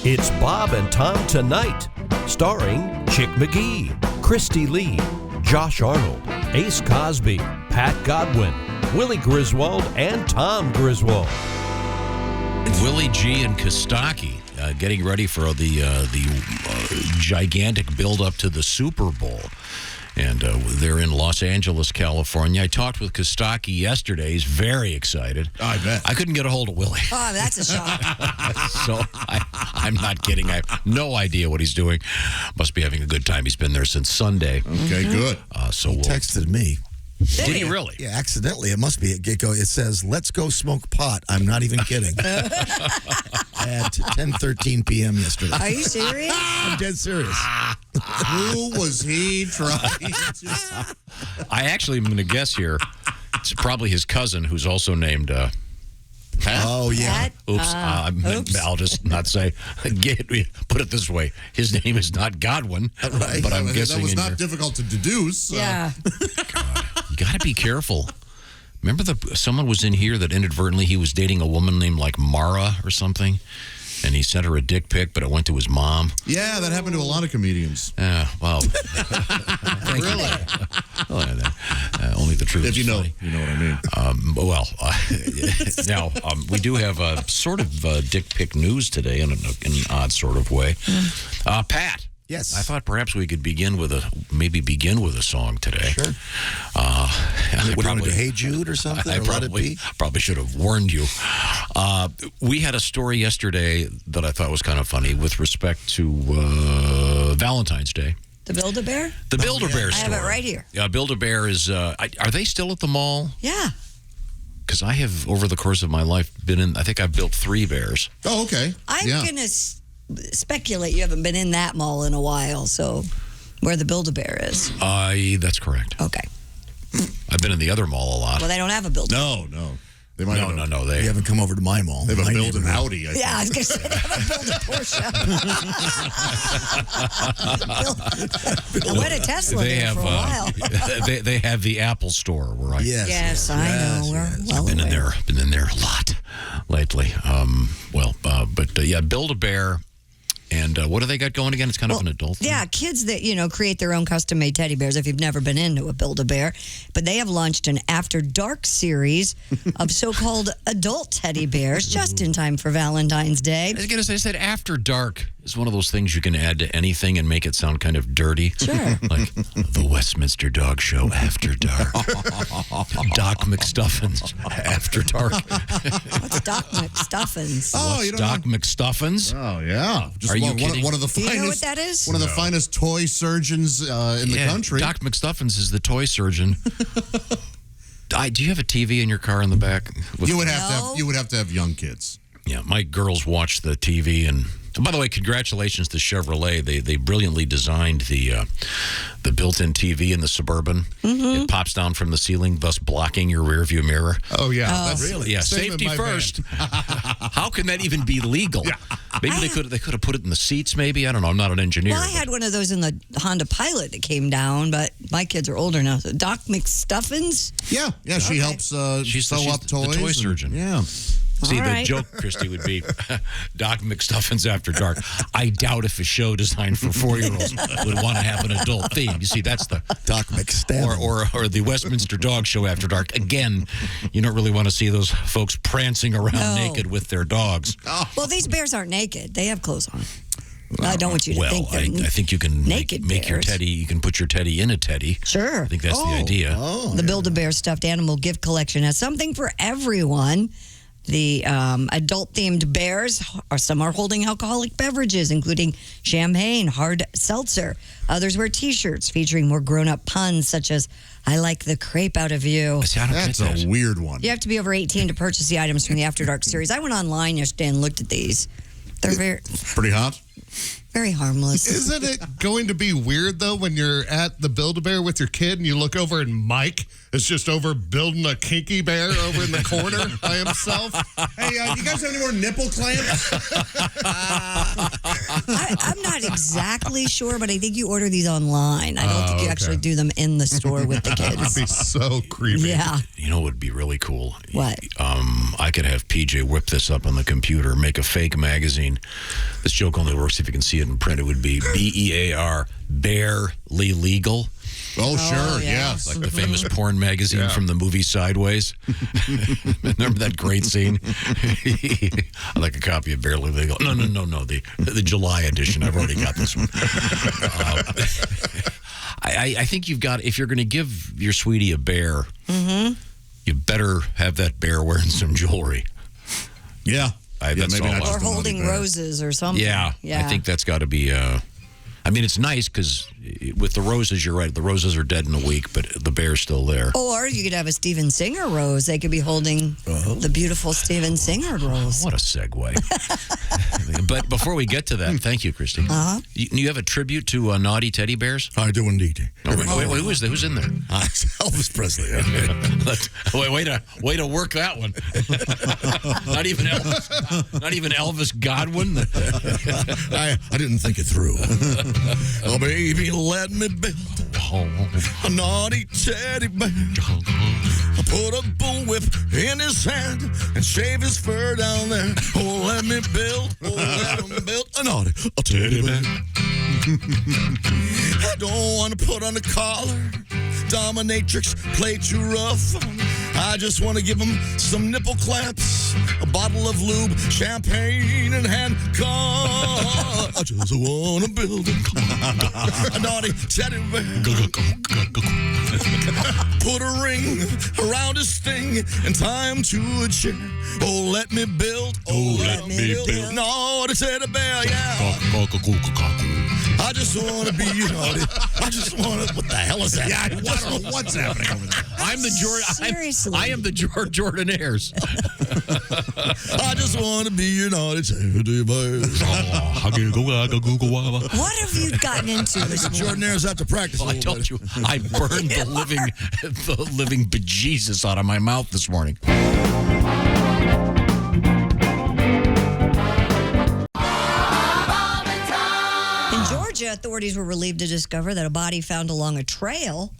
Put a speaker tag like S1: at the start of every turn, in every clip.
S1: It's Bob and Tom Tonight, starring Chick McGee, Christy Lee, Josh Arnold, Ace Cosby, Pat Godwin, Willie Griswold, and Tom Griswold.
S2: Willie G and Kostaki getting ready for the gigantic build-up to the Super Bowl. And they're in Los Angeles, California. I talked with Kostaki yesterday. He's very excited.
S3: I bet.
S2: I couldn't get a hold of Willie.
S4: Oh, that's a shock.
S2: So I'm not kidding. I have no idea what he's doing. Must be having a good time. He's been there since Sunday.
S3: Okay, good.
S5: He texted me.
S2: Did he really?
S5: Yeah, accidentally. It must be. It says, "Let's go smoke pot." I'm not even kidding. At 10:13 p.m. yesterday.
S4: Are you serious?
S5: I'm dead serious.
S3: Who was he trying to...
S2: I actually am going to guess here. It's probably his cousin, who's also named Pat.
S5: Oh, yeah.
S2: Oops.
S4: Oops.
S2: I'll just not say. Put it this way: his name is not Godwin,
S5: Right.
S2: but I'm guessing
S3: that was not difficult to deduce.
S4: Yeah.
S2: God, you got to be careful. Remember, someone was in here that inadvertently he was dating a woman named like Mara or something, and he sent her a dick pic, but it went to his mom.
S3: Yeah, that happened to a lot of comedians.
S2: Well, thank
S3: Really?
S2: you. Only the truth.
S3: If you
S2: is
S3: know,
S2: funny.
S3: you know what I mean.
S2: Now we do have a sort of dick pic news today in an odd sort of way. Pat.
S5: Yes.
S2: I thought perhaps we could begin with a song today.
S5: Sure. What, probably Hey Jude or something?
S2: I
S5: or Let It Be?
S2: probably should have warned you. We had a story yesterday that I thought was kind of funny with respect to Valentine's Day.
S4: The Build-A-Bear?
S2: The Build-A-Bear
S4: I
S2: story.
S4: have it right here.
S2: Yeah, Build-A-Bear is... are they still at the mall?
S4: Yeah.
S2: Because I have, over the course of my life, been in... I think I've built 3 bears.
S3: Oh, okay.
S4: I'm going to speculate you haven't been in that mall in a while, so where the Build-A-Bear is.
S2: That's correct.
S4: Okay.
S2: I've been in the other mall a lot.
S4: Well, they don't have a Build-A-Bear.
S3: No. They might have
S2: No.
S5: They haven't come over to my mall.
S3: They have a
S5: My
S3: build an
S5: neighborhood.
S3: Audi, I think.
S4: Yeah, I was going to say they have a Build-A-Porsche. I went to Tesla
S2: They
S4: there
S2: have
S4: for a while.
S2: they have the Apple Store where I
S4: Yes, I know. We're well
S2: been
S4: aware.
S2: been in there a lot lately. Build-A-Bear. And what do they got going again? It's kind of an adult thing.
S4: Yeah, kids that, create their own custom-made teddy bears if you've never been into a Build-A-Bear. But they have launched an After Dark series of so-called adult teddy bears just in time for Valentine's Day.
S2: I was going to say, I said After Dark is one of those things you can add to anything and make it sound kind of dirty.
S4: Sure.
S2: Like the Westminster Dog Show After Dark. Doc McStuffins After Dark.
S4: What's Doc McStuffins?
S2: Doc McStuffins?
S3: Oh, yeah. Just
S2: Are you kidding?
S3: One of the
S4: Do
S3: finest,
S4: you know what that is?
S3: One of the finest toy surgeons in the country.
S2: Doc McStuffins is the toy surgeon. Do you have a TV in your car in the back?
S3: You would have to have young kids.
S2: Yeah, my girls watch the TV, and by the way, congratulations to Chevrolet. They brilliantly designed the built-in TV in the Suburban.
S4: Mm-hmm.
S2: It pops down from the ceiling, thus blocking your rearview mirror.
S3: Oh yeah,
S5: That's really?
S2: Yeah,
S3: Same
S2: safety
S3: in my
S2: first. How can that even be legal?
S3: Yeah.
S2: Maybe they could have put it in the seats. Maybe I don't know. I'm not an engineer.
S4: Well, I had one of those in the Honda Pilot that came down, but my kids are older now. So Doc McStuffins?
S3: Yeah. She helps
S2: She's
S3: sew up toys.
S2: the toy surgeon.
S3: Yeah.
S2: See,
S4: All
S2: the
S4: right.
S2: joke, Christy, would be Doc McStuffins After Dark. I doubt if a show designed for 4-year-olds would want to have an adult theme. You see, that's the...
S5: Doc McStuffins.
S2: Or the Westminster Dog Show After Dark. Again, you don't really want to see those folks prancing around naked with their dogs.
S4: Well, these bears aren't naked. They have clothes on. I don't want you to think
S2: I
S4: they're
S2: think you can
S4: naked
S2: make your
S4: bears.
S2: teddy. You can put your teddy in a teddy.
S4: Sure.
S2: I think that's the idea.
S4: The Build-A-Bear stuffed animal gift collection has something for everyone. The adult-themed bears, some are holding alcoholic beverages, including champagne, hard seltzer. Others wear T-shirts featuring more grown-up puns, such as, I like the crepe out of you.
S2: See, I don't
S3: That's
S2: get that.
S3: a weird one.
S4: You have to be over 18 to purchase the items from the After Dark series. I went online yesterday and looked at these. They're
S3: Pretty hot.
S4: very harmless.
S6: Isn't it going to be weird, though, when you're at the Build-A-Bear with your kid and you look over and Mike is just over building a kinky bear over in the corner by himself?
S3: Hey, you guys have any more nipple clamps?
S4: I'm not exactly sure, but I think you order these online. I don't think you actually do them in the store with the
S6: That'd
S4: kids.
S6: be so creepy.
S4: Yeah.
S2: You know what would be really cool?
S4: What?
S2: I could have PJ whip this up on the computer, make a fake magazine. This joke only works if you can see it in print. It would be BEAR, barely legal.
S3: Oh, sure.
S4: yeah.
S3: Yes.
S2: Like the famous porn magazine from the movie Sideways. Remember that great scene? I'd like a copy of Barely Legal. No. The July edition. I've already got this one. I think you've got, if you're going to give your sweetie a bear, you better have that bear wearing some jewelry.
S3: Yeah.
S2: That's
S3: maybe
S2: all
S3: not
S2: I-
S3: just
S4: Or
S3: the
S4: holding
S3: money bear.
S4: roses or something.
S2: Yeah, I think that's got to be. I mean, it's nice because with the roses, you're right. The roses are dead in a week, but the bear's still there.
S4: Or you could have a Steven Singer rose. They could be holding the beautiful Steven Singer rose.
S2: What a segue. But before we get to that, thank you, Christy. You have a tribute to naughty teddy bears?
S5: I do indeed.
S2: Wait, who's in there?
S5: Elvis Presley.
S2: Way to work that one. Not even Elvis Godwin.
S5: I didn't think it through. Oh, baby, let me build a naughty teddy bear. I put a bullwhip in his hand and shave his fur down there. Oh, let me build a naughty teddy bear. I don't want to put on a collar, dominatrix, play too rough. I just want to give him some nipple claps, a bottle of lube, champagne, and handcuffs. I just want to build a naughty teddy bear. Put a ring around his thing and tie him to a chair. Oh, let me build. Oh, let me build a naughty teddy bear, yeah. I just want to be naughty. I just want to. What the hell is that?
S3: Yeah, I don't know what's happening over there.
S2: I'm the Jordan.
S4: Seriously.
S2: I am the Jordanaires.
S5: I just want to be your naughty teddy bear.
S4: What have you gotten into this morning?
S5: Jordanaires have to practice.
S2: Well, I told you, I burned the living bejesus out of my mouth this morning.
S4: In Georgia, authorities were relieved to discover that a body found along a trail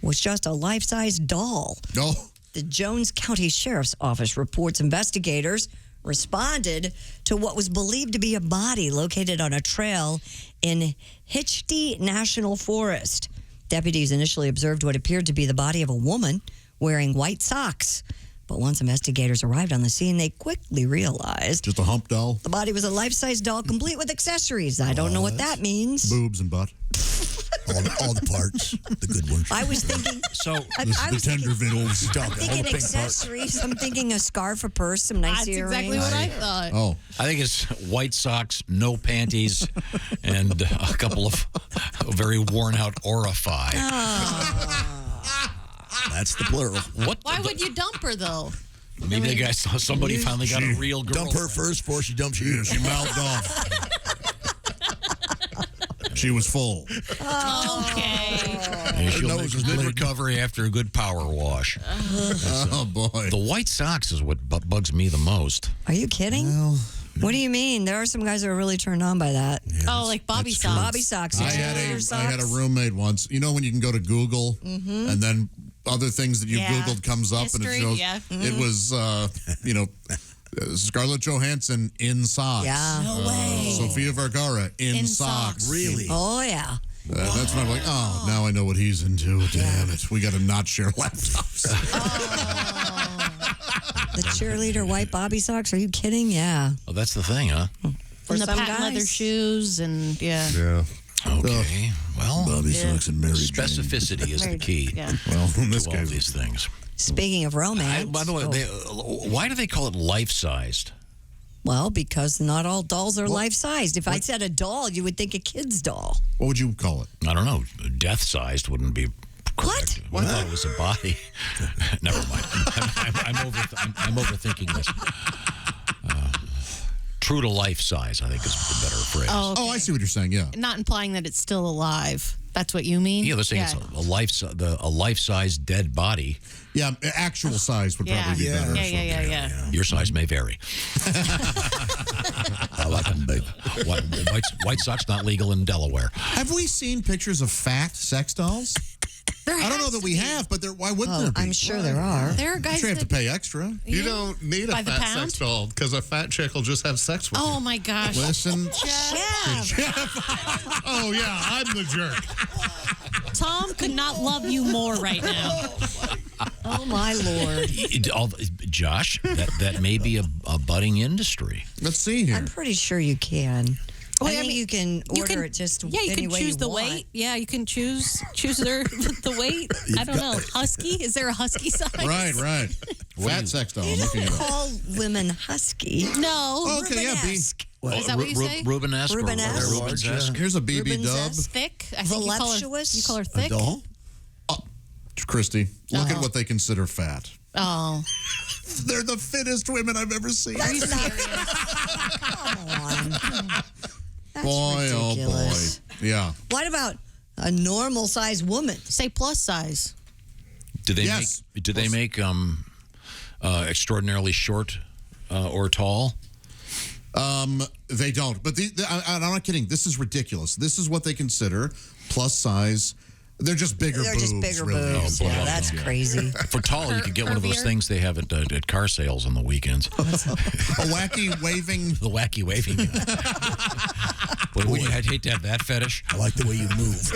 S4: was just a life-size doll.
S3: No.
S4: The Jones County Sheriff's Office reports investigators responded to what was believed to be a body located on a trail in Hitchty National Forest. Deputies initially observed what appeared to be the body of a woman wearing white socks. But once investigators arrived on the scene, they quickly realized
S3: Just a hump doll,
S4: the body was a life-size doll complete with accessories. I don't know what that means.
S3: boobs and butt.
S5: All the parts, the good ones.
S4: I was thinking...
S2: So
S4: I
S3: The
S4: was
S3: tender
S4: thinking,
S3: vittles.
S4: I'm thinking accessories. I'm thinking a scarf, a purse, some nice
S7: That's
S4: earrings.
S7: exactly what I thought.
S3: Oh,
S2: I think it's white socks, no panties, and a couple of very worn-out orify.
S5: That's the plural.
S2: What?
S7: Why would you dump her, though?
S2: Maybe the guy saw somebody finally got a real girl.
S5: Dump her first before she dumps you.
S3: she mouthed off. She was full.
S7: Okay.
S2: And she'll
S5: nose
S2: make a
S5: is
S2: good
S5: bleeding.
S2: recovery after a good power wash.
S3: Oh, boy.
S2: The white socks is what bugs me the most.
S4: Are you kidding? What do you mean? There are some guys that are really turned on by that.
S7: Oh, like Bobby
S3: that's true.
S7: socks.
S4: Bobby socks.
S3: I
S4: exterior
S3: had a
S4: socks.
S3: roommate once. You know when you can go to Google and then other things that you
S7: Yeah.
S3: Googled comes up and it
S7: History,
S3: shows
S7: yeah.
S3: it was Scarlett Johansson in socks.
S4: Yeah.
S7: No way.
S3: Sofia Vergara in socks.
S7: socks.
S5: Really?
S4: Oh, yeah.
S3: That's when I'm like, oh, now I know what he's into. Damn it. We got to not share laptops.
S4: The cheerleader white Bobby socks. Are you kidding? Yeah.
S2: Oh, that's the thing, huh?
S4: For
S7: And the
S4: some
S7: patent leather
S4: guys.
S7: shoes and yeah.
S6: Yeah.
S2: Okay. Well,
S5: Bobby socks and Mary Jane.
S2: specificity is the key
S7: Yeah.
S3: Well, in this
S2: to all
S3: case,
S2: these things.
S4: Speaking of romance.
S2: By the way, why do they call it life-sized?
S4: Well, because not all dolls are life-sized. If I said a doll, you would think a kid's doll.
S3: what would you call it?
S2: I don't know. Death-sized wouldn't be correct.
S4: What?
S2: I thought it was a body. Never mind. I'm overthinking this. True to life size, I think, is the better phrase.
S7: Oh, okay.
S3: Oh, I see what you're saying. Yeah.
S7: Not implying that it's still alive. That's what you mean?
S2: Yeah, they're saying it's a life-size dead body.
S3: Yeah. Actual size would
S7: Yeah.
S3: probably be better.
S7: Yeah.
S2: Your size may vary.
S5: I like them big.
S2: White Sox not legal in Delaware.
S3: Have we seen pictures of fat sex dolls? I don't know that we have, but why wouldn't there be?
S4: I'm sure there are.
S7: There are guys
S3: I'm sure you have to
S7: that,
S3: pay extra.
S6: You don't need a
S7: By the
S6: fat
S7: pound?
S6: sex doll because a fat chick will just have sex with you.
S7: oh my gosh.
S3: Listen,
S6: Oh, yeah, I'm the jerk.
S7: Tom could not love you more right now.
S4: Oh, my Lord.
S2: Josh, that may be a budding industry.
S3: let's see here.
S4: I'm pretty sure you can.
S7: Well,
S4: I think you can order it just
S7: yeah, you
S4: any
S7: can
S4: way
S7: choose
S4: you
S7: the
S4: want.
S7: weight. Yeah, you can choose the weight. I don't know. Husky? Is there a husky size?
S3: Right. Fat sex doll.
S4: You
S3: I'm looking
S4: don't
S3: it up.
S4: call women husky.
S7: No.
S3: Oh, okay, yeah, B.
S4: Rubenesque.
S7: Is that what you say?
S2: Rubenesque? or
S4: Rubenesque.
S2: Rubenesque?
S3: Here's a BB dub.
S4: Rubenesque.
S7: Thick? I think
S4: Voluptuous?
S7: you call her thick?
S5: Doll?
S3: Christy, look at what they consider fat.
S7: Oh.
S3: They're the fittest women I've ever seen.
S4: That's not Come on. That's
S3: Boy, oh boy.
S4: ridiculous.
S3: Yeah.
S4: What about a normal sized woman?
S7: Say plus size.
S2: Do they
S3: Yes.
S2: make extraordinarily short or tall?
S3: They don't. But I'm not kidding. This is ridiculous. This is what they consider plus size. They're just bigger
S4: They're
S3: boobs.
S4: just bigger
S3: really.
S4: boobs. Yeah, that's crazy.
S2: For tall, you could get one of those
S7: Curvier?
S2: things they have at car sales on the weekends.
S3: A wacky waving.
S2: The wacky waving. Boy, I'd hate to have that fetish.
S5: I like the way you move.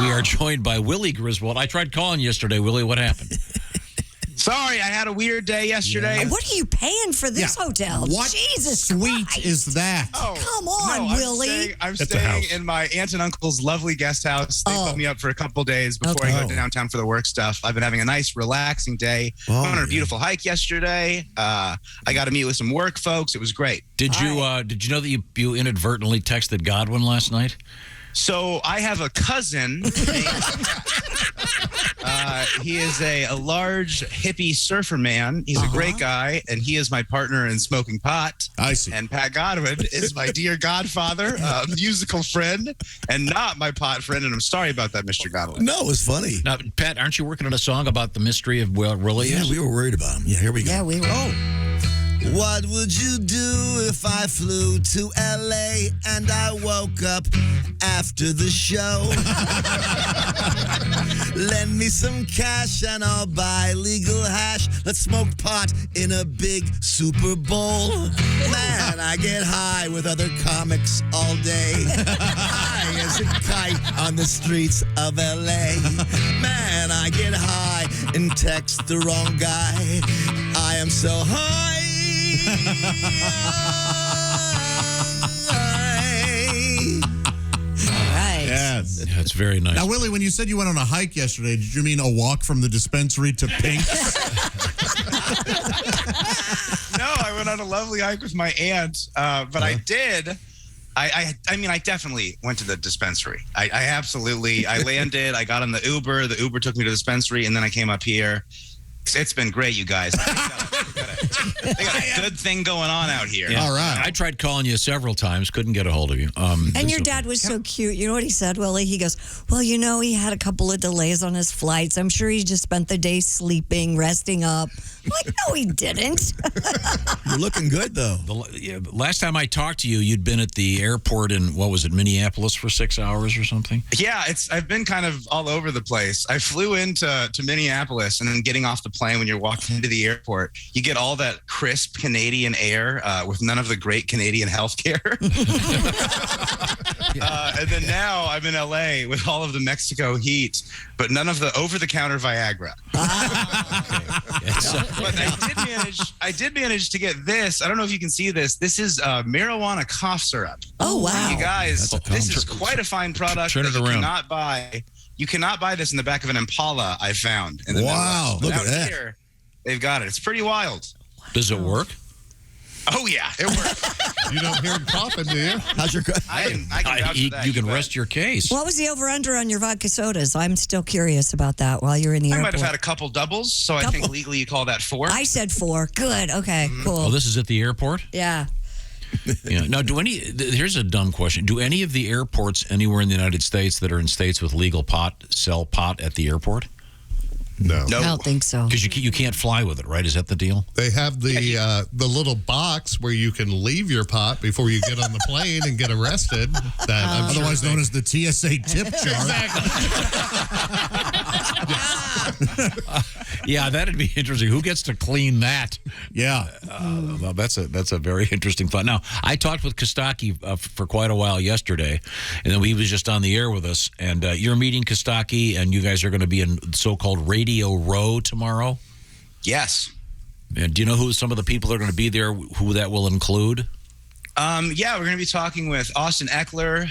S2: We are joined by Willie Griswold. I tried calling yesterday. Willie, what happened?
S8: Sorry, I had a weird day yesterday.
S4: What are you paying for this hotel?
S3: What
S4: Jesus
S3: suite
S4: Christ.
S3: is that?
S8: Oh,
S4: Come on,
S8: no,
S4: Willie.
S8: I'm
S6: At the
S8: staying
S6: house.
S8: in my aunt and uncle's lovely guest house. They put me up for a couple days before I go downtown for the work stuff. I've been having a nice, relaxing day. Went on a beautiful hike yesterday. I got to meet with some work folks. It was great.
S2: Did you know that you inadvertently texted Godwin last night?
S8: So I have a cousin. He is a large hippie surfer man. He's a great guy, and he is my partner in smoking pot.
S3: I see.
S8: And Pat Godwin is my dear godfather, musical friend, and not my pot friend. And I'm sorry about that, Mr. Godwin.
S5: No, it was funny.
S2: Now, Pat, aren't you working on a song about the mystery of where Willie
S5: Yeah,
S2: is?
S5: we were worried about him. Yeah, here we go.
S4: Yeah, we were.
S5: What would you do if I flew to LA and I woke up after the show? Lend me some cash and I'll buy legal hash. Let's smoke pot in a big Super Bowl. Man, I get high with other comics all day. High as a kite on the streets of LA. Man, I get high and text the wrong guy. I am so high.
S4: All right.
S3: Yes.
S2: That's very nice.
S3: Now, Willie, when you said you went on a hike yesterday, did you mean a walk from the dispensary to Pink's?
S8: No, I went on a lovely hike with my aunt, but I did. I mean, I definitely went to the dispensary. I absolutely. I landed. I got on the Uber. The Uber took me to the dispensary, and then I came up here. It's been great, you guys. They got a good thing going on out here.
S2: Yeah.
S3: All right.
S2: I tried calling you several times, couldn't get a hold of you.
S4: And your dad was so cute. You know what he said, Willie? He goes, well, you know, he had a couple of delays on his flights. I'm sure he just spent the day sleeping, resting up. I'm like, no, he didn't.
S5: You're looking good, though.
S2: Last time I talked to you, you'd been at the airport in, what was it, Minneapolis for 6 hours or something?
S8: Yeah, I've been kind of all over the place. I flew into Minneapolis, and then getting off the plane when you're walking into the airport, you get all that crisp Canadian air with none of the great Canadian healthcare. And then now I'm in LA with all of the Mexico heat, but none of the over-the-counter Viagra. But I did manage to get this. I don't know if you can see this. This is marijuana cough syrup.
S4: Oh, wow.
S8: You guys,
S2: That's a
S8: this is
S2: combo.
S8: quite a fine product.
S2: Turn it
S8: that you
S2: around.
S8: cannot buy. You cannot buy this in the back of an Impala, I found. In the
S5: Wow,
S8: Midwest. But
S5: look at
S8: out
S5: that.
S8: Here, they've got it. It's pretty wild.
S2: Does it work?
S8: Oh, yeah, it works.
S6: You don't hear him coughing, do you?
S5: How's your...
S8: I can vouch for that,
S2: You can
S8: bet.
S2: rest your case.
S4: What was the over-under on your vodka sodas? I'm still curious about that while you're in the
S8: I
S4: airport.
S8: might have had a couple doubles, so I think
S4: Couple.
S8: legally you call that 4.
S4: I said 4. Good. Okay, cool.
S2: Oh, this is at the airport?
S4: Yeah.
S2: Yeah. Now, here's a dumb question. Do any of the airports anywhere in the United States that are in states with legal pot sell pot at the airport?
S6: No.
S4: I don't think so.
S2: Because you can't fly with it, right? Is that the deal?
S6: They have the little box where you can leave your pot before you get on the plane and get arrested.
S3: Otherwise known as the TSA tip jar.
S2: Yeah, that'd be interesting. Who gets to clean that?
S3: Yeah.
S2: Well, that's a very interesting thought. Now, I talked with Kostaki for quite a while yesterday, and then he was just on the air with us. And you're meeting Kostaki, and you guys are going to be in so-called Radio Row tomorrow.
S8: Yes.
S2: And do you know who some of the people are going to be there? Who that will include?
S8: Yeah, we're going to be talking with Austin Eckler,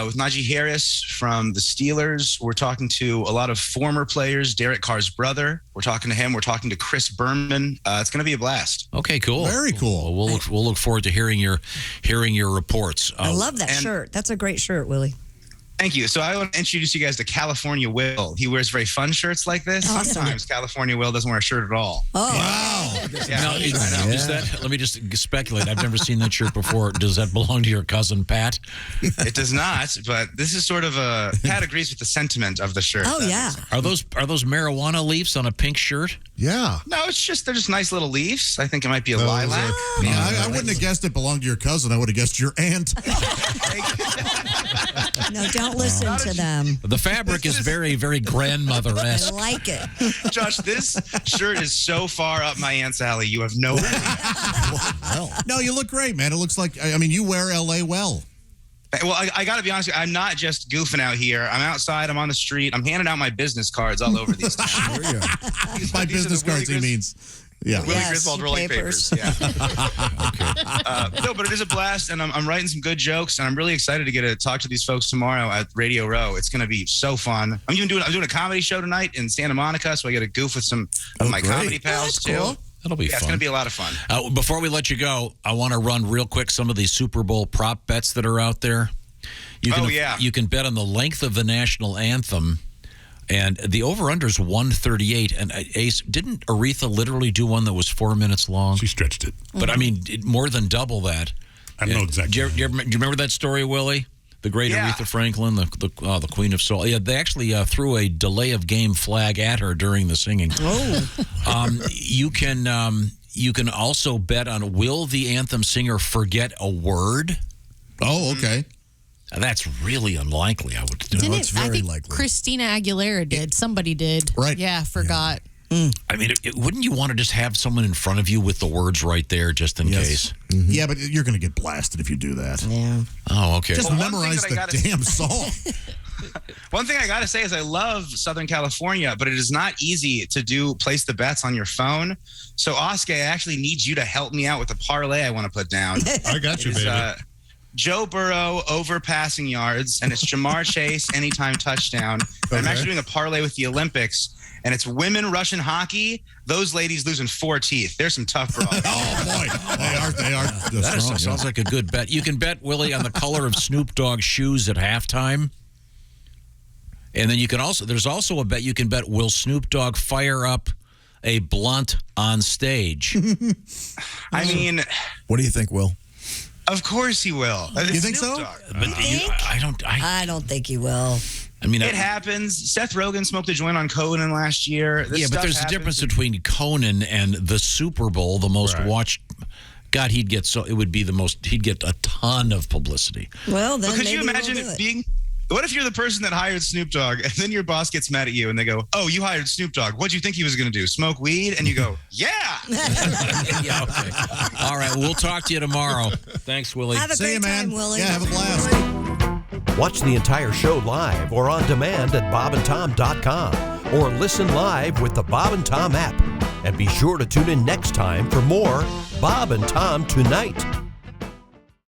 S8: with Najee Harris from the Steelers. We're talking to a lot of former players, Derek Carr's brother. We're talking to him. We're talking to Chris Berman. It's going to be a blast.
S2: Okay, cool.
S3: Very cool.
S2: Well, we'll look forward to hearing your reports.
S4: I love that shirt. That's a great shirt, Willie.
S8: Thank you. So I want to introduce you guys to California Will. He wears very fun shirts like this.
S4: Awesome.
S8: Sometimes California Will doesn't wear a shirt at all.
S4: Oh,
S3: Wow.
S8: Yeah,
S2: Now,
S8: I know.
S2: is that? Let me just speculate. I've never seen that shirt before. Does that belong to your cousin Pat?
S8: It does not, but this is sort of a Pat agrees with the sentiment of the shirt.
S4: oh yeah.
S2: Are those marijuana leaves on a pink shirt?
S6: Yeah.
S8: No, they're just nice little leaves. I think it might be a
S6: Those
S8: lilac.
S6: are-
S3: I wouldn't have guessed it belonged to your cousin. I would have guessed your aunt.
S4: No, don't listen to them.
S2: The fabric is very, very
S4: I
S2: grandmother-esque.
S4: like it.
S8: Josh, this shirt is so far up my aunt's alley. You have no idea.
S3: No, you look great, man. It looks like, I mean, you wear LA well.
S8: Well, I got to be honest with you. I'm not just goofing out here. I'm outside. I'm on the street. I'm handing out my business cards all over these things.
S3: By business cards, he means. Yeah.
S8: Willie
S4: Yes,
S8: Griswold rolling
S4: papers.
S8: papers. Yeah. No, but it is a blast, and I'm writing some good jokes, and I'm really excited to get to talk to these folks tomorrow at Radio Row. It's going to be so fun. I'm doing a comedy show tonight in Santa Monica, so I get to goof with some of my
S3: great.
S8: comedy pals
S4: that's
S8: too.
S4: cool.
S2: That'll be
S8: Yeah, it's
S2: fun.
S8: going to be a lot of fun.
S2: Before we let you go, I want to run real quick some of these Super Bowl prop bets that are out there. You can, you can bet on the length of the national anthem, and the over-under is 138. And Ace, didn't Aretha literally do one that was 4 minutes long?
S5: She stretched it.
S2: But I mean, more than double that.
S5: I don't know exactly.
S2: Do you remember that story, Willie? The great
S8: Yeah.
S2: Aretha Franklin, the Queen of Soul. Yeah, they actually threw a delay of game flag at her during the singing.
S4: Oh.
S2: You can also bet on, will the anthem singer forget a word?
S3: Oh, okay.
S2: That's really unlikely, I would do.
S7: Didn't
S5: it's
S7: I
S5: very
S7: think
S5: likely.
S7: Christina Aguilera did. Somebody did.
S3: Right.
S7: Yeah, forgot.
S2: I mean, wouldn't you want to just have someone in front of you with the words right there just in case?
S3: Yeah, but you're going to get blasted if you do that.
S4: Yeah.
S2: Oh, okay.
S3: Just
S8: Well, one
S3: memorize
S8: thing that I
S3: the
S8: gotta-
S3: damn song.
S8: One thing I got to say is I love Southern California, but it is not easy to place the bets on your phone. So, Oscar, I actually need you to help me out with the parlay I want to put down.
S6: I got you,
S8: It's,
S6: baby.
S8: Joe Burrow over passing yards, and it's Jamar Chase anytime touchdown. And I'm actually doing a parlay with the Olympics, and it's women Russian hockey. Those ladies losing 4 teeth. There's some tough bras.
S3: Oh, boy. They are
S2: That
S3: strong.
S2: sounds like a good bet. You can bet, Willie, on the color of Snoop Dogg's shoes at halftime. And then you can there's also a bet you can bet, will Snoop Dogg fire up a blunt on stage?
S8: I mean,
S5: What do you think, Will?
S8: of course he will.
S3: You think so?
S2: But
S4: I don't think he will.
S2: I mean,
S8: It happens. Seth Rogen smoked a joint on Conan last year. This
S2: yeah, but
S8: stuff
S2: there's a
S8: happens.
S2: difference between Conan and the Super Bowl, the most watched. God, he'd get a ton of publicity.
S4: Well, then
S8: But could
S4: maybe
S8: you imagine
S4: we'll do
S8: it
S4: it.
S8: being? What if you're the person that hired Snoop Dogg, and then your boss gets mad at you, and they go, "Oh, you hired Snoop Dogg. What'd you think he was going to do? Smoke weed?" And you go, "Yeah."
S2: Yeah, okay. All right, we'll talk to you tomorrow. Thanks, Willie.
S4: Have a
S3: See
S4: great
S3: you, man.
S4: time, Willie.
S3: Yeah, have a blast.
S1: Watch the entire show live or on demand at bobandtom.com or listen live with the Bob and Tom app. And be sure to tune in next time for more Bob and Tom Tonight.